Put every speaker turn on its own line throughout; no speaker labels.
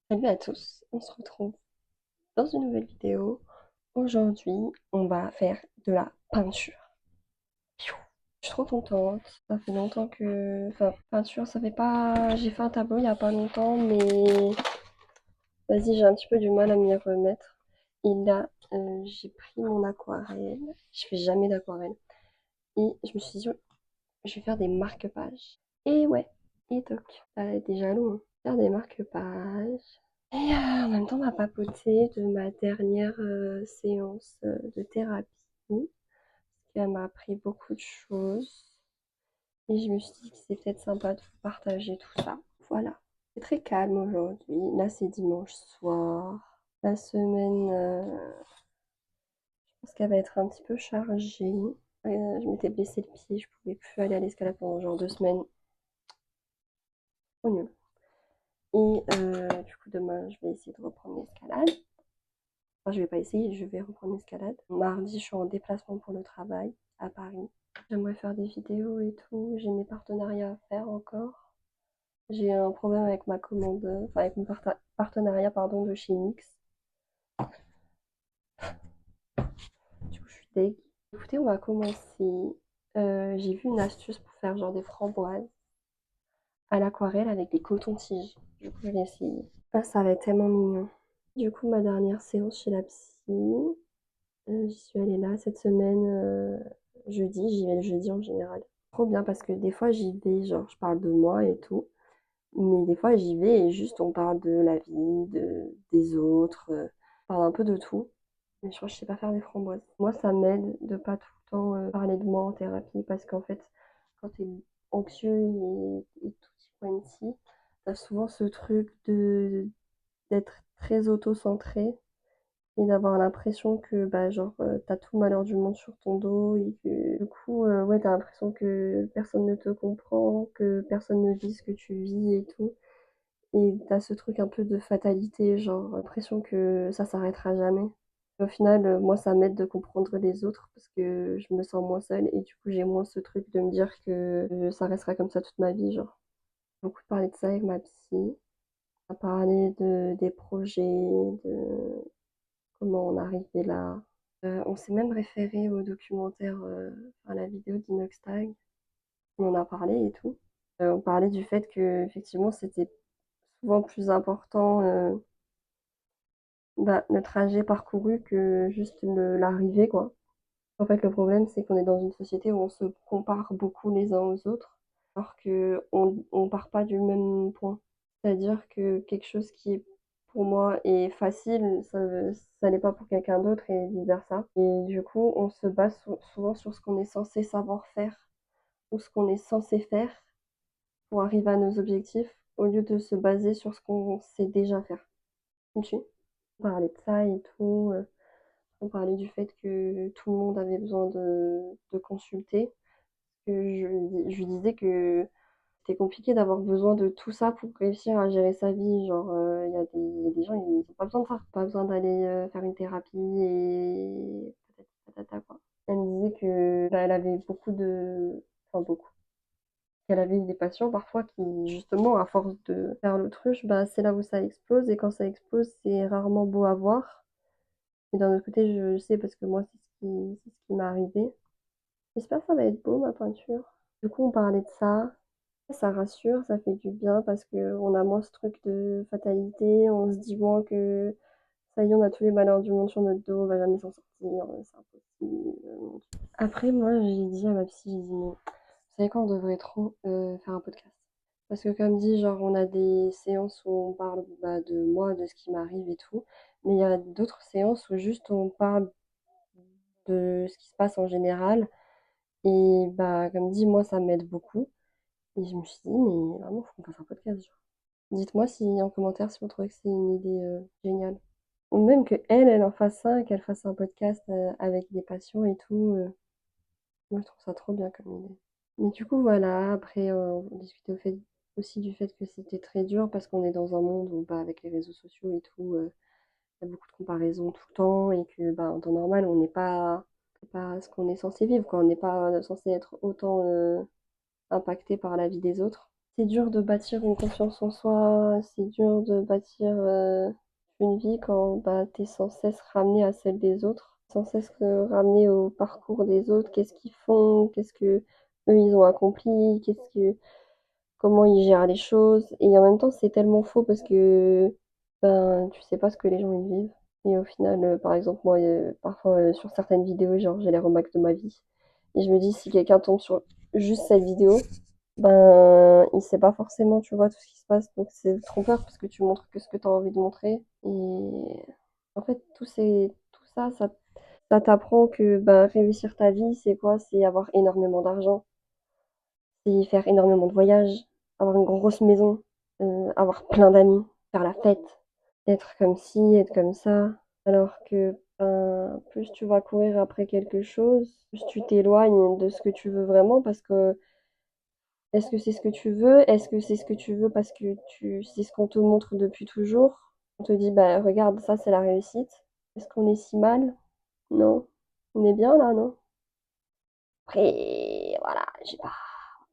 Salut à tous, on se retrouve dans une nouvelle vidéo. Aujourd'hui, on va faire de la peinture. Piou. Je suis trop contente. Ça fait longtemps que... Enfin, peinture, ça fait pas... J'ai fait un tableau il y a pas longtemps, mais... Vas-y, j'ai un petit peu du mal à m'y remettre. Et là, j'ai pris mon aquarelle. Je fais jamais d'aquarelle. Et je me suis dit, je vais faire des marque-pages. Et ouais, et toc. Ça va être déjà long, hein. Faire des marque-pages. Et en même temps, on va papoter de ma dernière séance de thérapie, qui m'a appris beaucoup de choses. Et je me suis dit que c'est peut-être sympa de vous partager tout ça. Voilà. C'est très calme aujourd'hui. Là, c'est dimanche soir. La semaine, je pense qu'elle va être un petit peu chargée. Je m'étais blessé le pied, je pouvais plus aller à l'escalade pendant genre 2 semaines. Trop nul. Et du coup, demain, je vais essayer de reprendre l'escalade. Enfin, je vais pas essayer, je vais reprendre l'escalade. Mardi, je suis en déplacement pour le travail à Paris. J'aimerais faire des vidéos et tout. J'ai mes partenariats à faire encore. J'ai un problème avec ma commande, enfin avec mon partenariat pardon, de chez NYX. Du coup, je suis deg. Écoutez, on va commencer. J'ai vu une astuce pour faire genre des framboises à l'aquarelle avec des cotons-tiges. Du coup, je vais essayer. Ah, ça va être tellement mignon. Du coup, ma dernière séance chez la psy, j'y suis allée là cette semaine, jeudi, j'y vais le jeudi en général. Trop bien parce que des fois j'y vais, genre je parle de moi et tout, mais des fois j'y vais et juste on parle de la vie, des autres, on parle un peu de tout. Mais je crois que je sais pas faire des framboises. Moi ça m'aide de pas tout le temps parler de moi en thérapie parce qu'en fait quand t'es anxieux et tout petit, t'as souvent ce truc de d'être très auto-centré et d'avoir l'impression que bah genre t'as tout le malheur du monde sur ton dos et que du coup ouais t'as l'impression que personne ne te comprend, que personne ne vit ce que tu vis et tout. Et t'as ce truc un peu de fatalité, genre l'impression que ça s'arrêtera jamais. Au final, moi ça m'aide de comprendre les autres parce que je me sens moins seule et du coup j'ai moins ce truc de me dire que ça restera comme ça toute ma vie, genre. J'ai beaucoup parlé de ça avec ma psy. On a parlé des projets, de comment on arrivait là. On s'est même référé au documentaire, à la vidéo d'Inoxtag. On en a parlé et tout. On parlait du fait que effectivement c'était souvent plus important bah, le trajet parcouru que juste l'arrivée, quoi. En fait, le problème, c'est qu'on est dans une société où on se compare beaucoup les uns aux autres, alors qu'on part pas du même point. C'est-à-dire que quelque chose qui est pour moi est facile, ça l'est pas pour quelqu'un d'autre et vice-versa. Et du coup, on se base souvent sur ce qu'on est censé savoir faire ou ce qu'on est censé faire pour arriver à nos objectifs au lieu de se baser sur ce qu'on sait déjà faire. Tu me suis? On parlait de ça et tout. On parlait du fait que tout le monde avait besoin de consulter. Que je lui disais que c'était compliqué d'avoir besoin de tout ça pour réussir à gérer sa vie. Genre, il y a des gens, ils ont pas besoin de ça. Pas besoin d'aller faire une thérapie et patati patata, quoi. Elle me disait que bah, elle avait beaucoup de... Enfin, beaucoup. Qu'elle avait des patients parfois qui, justement, à force de faire l'autruche, bah, c'est là où ça explose. Et quand ça explose, c'est rarement beau à voir. Et d'un autre côté, je le sais parce que moi, c'est ce qui m'est arrivé. J'espère que ça va être beau, ma peinture. Du coup, on parlait de ça. Ça rassure, ça fait du bien parce qu'on a moins ce truc de fatalité. On se dit moins que ça y est, on a tous les malheurs du monde sur notre dos, on va jamais s'en sortir, c'est impossible. Après, moi, j'ai dit à ma psy, j'ai dit, mais vous savez quoi, on devrait trop faire un podcast. Parce que comme dit, genre, on a des séances où on parle bah, de moi, de ce qui m'arrive et tout. Mais il y a d'autres séances où juste on parle de ce qui se passe en général. Et bah, comme dit, moi, ça m'aide beaucoup. Et je me suis dit, mais vraiment, faut qu'on fasse un podcast, genre. Dites-moi si en commentaire si vous trouvez que c'est une idée géniale. Ou même que elle en fasse un, qu'elle fasse un podcast avec des patients et tout. Moi, je trouve ça trop bien comme idée. Mais du coup, voilà, après, on discutait aussi du fait que c'était très dur parce qu'on est dans un monde où, bah, avec les réseaux sociaux et tout, il y a beaucoup de comparaisons tout le temps et que, bah, en temps normal, on n'est pas, c'est pas ce qu'on est censé vivre, quoi. On n'est pas censé être autant impacté par la vie des autres. C'est dur de bâtir une confiance en soi, c'est dur de bâtir une vie quand bah, tu es sans cesse ramené à celle des autres, sans cesse ramené au parcours des autres, qu'est-ce qu'ils font, qu'est-ce que eux ils ont accompli, comment ils gèrent les choses. Et en même temps, c'est tellement faux parce que ben, tu sais pas ce que les gens ils vivent. Et au final, par exemple, moi, parfois sur certaines vidéos, genre j'ai les remarques de ma vie. Et je me dis, si quelqu'un tombe sur juste cette vidéo, ben, il sait pas forcément, tu vois, tout ce qui se passe. Donc c'est trompeur parce que tu montres que ce que tu as envie de montrer. Et en fait, tout ça, ça t'apprend que ben, réussir ta vie, c'est quoi? C'est avoir énormément d'argent, c'est faire énormément de voyages, avoir une grosse maison, avoir plein d'amis, faire la fête, être comme ci, être comme ça. Alors que ben, plus tu vas courir après quelque chose, plus tu t'éloignes de ce que tu veux vraiment parce que est-ce que c'est ce que tu veux? Est-ce que c'est ce que tu veux parce que c'est ce qu'on te montre depuis toujours? On te dit, bah regarde, ça c'est la réussite. Est-ce qu'on est si mal? Non. On est bien là, non? Après, voilà, j'ai pas,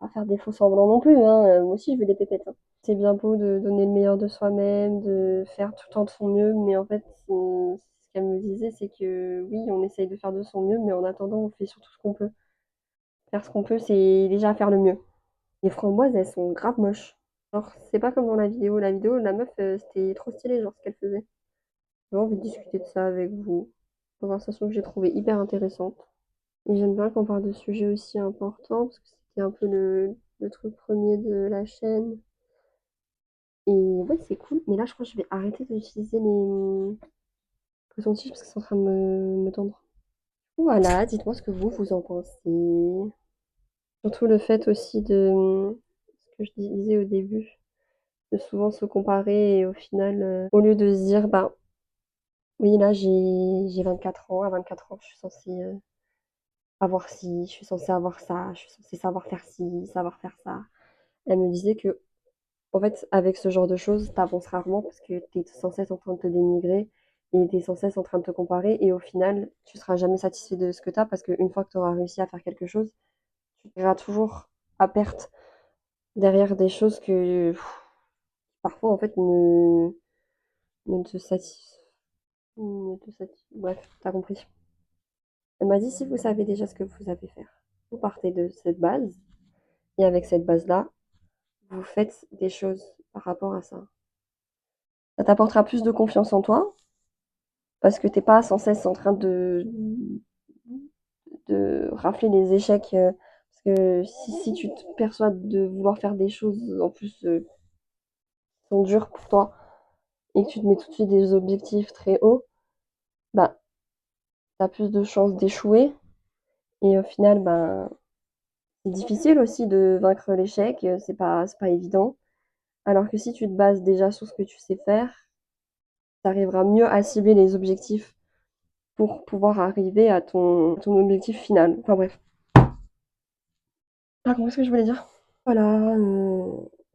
on va pas faire des faux semblants non plus, hein. Moi aussi je veux des pépettes, hein. C'est bien beau de donner le meilleur de soi-même, de faire tout le temps de son mieux, mais en fait, ce qu'elle me disait, c'est que oui, on essaye de faire de son mieux, mais en attendant, on fait surtout ce qu'on peut. Faire ce qu'on peut, c'est déjà faire le mieux. Les framboises, elles sont grave moches. Genre, c'est pas comme dans la vidéo. La vidéo, la meuf, c'était trop stylé, genre, ce qu'elle faisait. J'ai envie de discuter de ça avec vous. Conversation que j'ai trouvée hyper intéressante. Et j'aime bien qu'on parle de sujets aussi importants, parce que c'était un peu le truc premier de la chaîne. Et ouais, c'est cool. Mais là, je crois que je vais arrêter d'utiliser les cotons-tiges parce que c'est en train de me tendre. Voilà, dites-moi ce que vous en pensez. Surtout le fait aussi de ce que je disais au début, de souvent se comparer et au final, au lieu de se dire, bah oui, là j'ai 24 ans, à 24 ans, je suis censée avoir ci, je suis censée avoir ça, je suis censée savoir faire ci, savoir faire ça. Elle me disait que, en fait, avec ce genre de choses, t'avances rarement parce que t'es sans cesse en train de te dénigrer et t'es sans cesse en train de te comparer et au final, tu seras jamais satisfait de ce que t'as parce qu'une fois que tu auras réussi à faire quelque chose, tu iras toujours à perte derrière des choses que parfois en fait ne te satisfont. Bref, t'as compris. Elle m'a dit si vous savez déjà ce que vous savez faire, vous partez de cette base et avec cette base-là, vous faites des choses par rapport à ça. Ça t'apportera plus de confiance en toi parce que t'es pas sans cesse en train de rafler les échecs. Parce que si tu te perçois de vouloir faire des choses en plus qui sont dures pour toi et que tu te mets tout de suite des objectifs très hauts, bah t'as plus de chances d'échouer et au final, ben c'est difficile aussi de vaincre l'échec, c'est pas évident. Alors que si tu te bases déjà sur ce que tu sais faire, tu arriveras mieux à cibler les objectifs pour pouvoir arriver à ton objectif final. Enfin bref, t'as compris ce que je voulais dire? Voilà,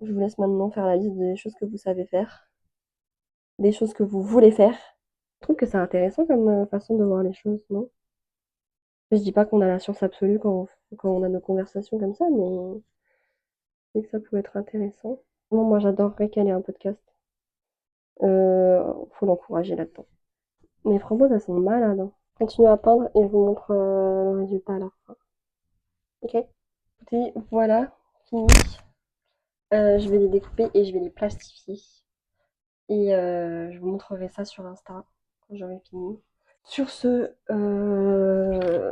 je vous laisse maintenant faire la liste des choses que vous savez faire, des choses que vous voulez faire. Je trouve que c'est intéressant comme façon de voir les choses, non? Je dis pas qu'on a la science absolue quand on a nos conversations comme ça, mais c'est que ça peut être intéressant. Moi, j'adorerais qu'elle ait un podcast. Faut l'encourager là-dedans. Mes framboises, elles sont malades, hein. Continue à peindre et je vous montre le résultat à la fin. Ok? Écoutez, voilà, fini. Je vais les découper et je vais les plastifier. Et je vous montrerai ça sur Insta quand j'aurai fini. Sur ce, je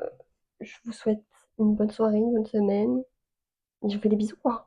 vous souhaite une bonne soirée, une bonne semaine. Et je vous fais des bisous, quoi.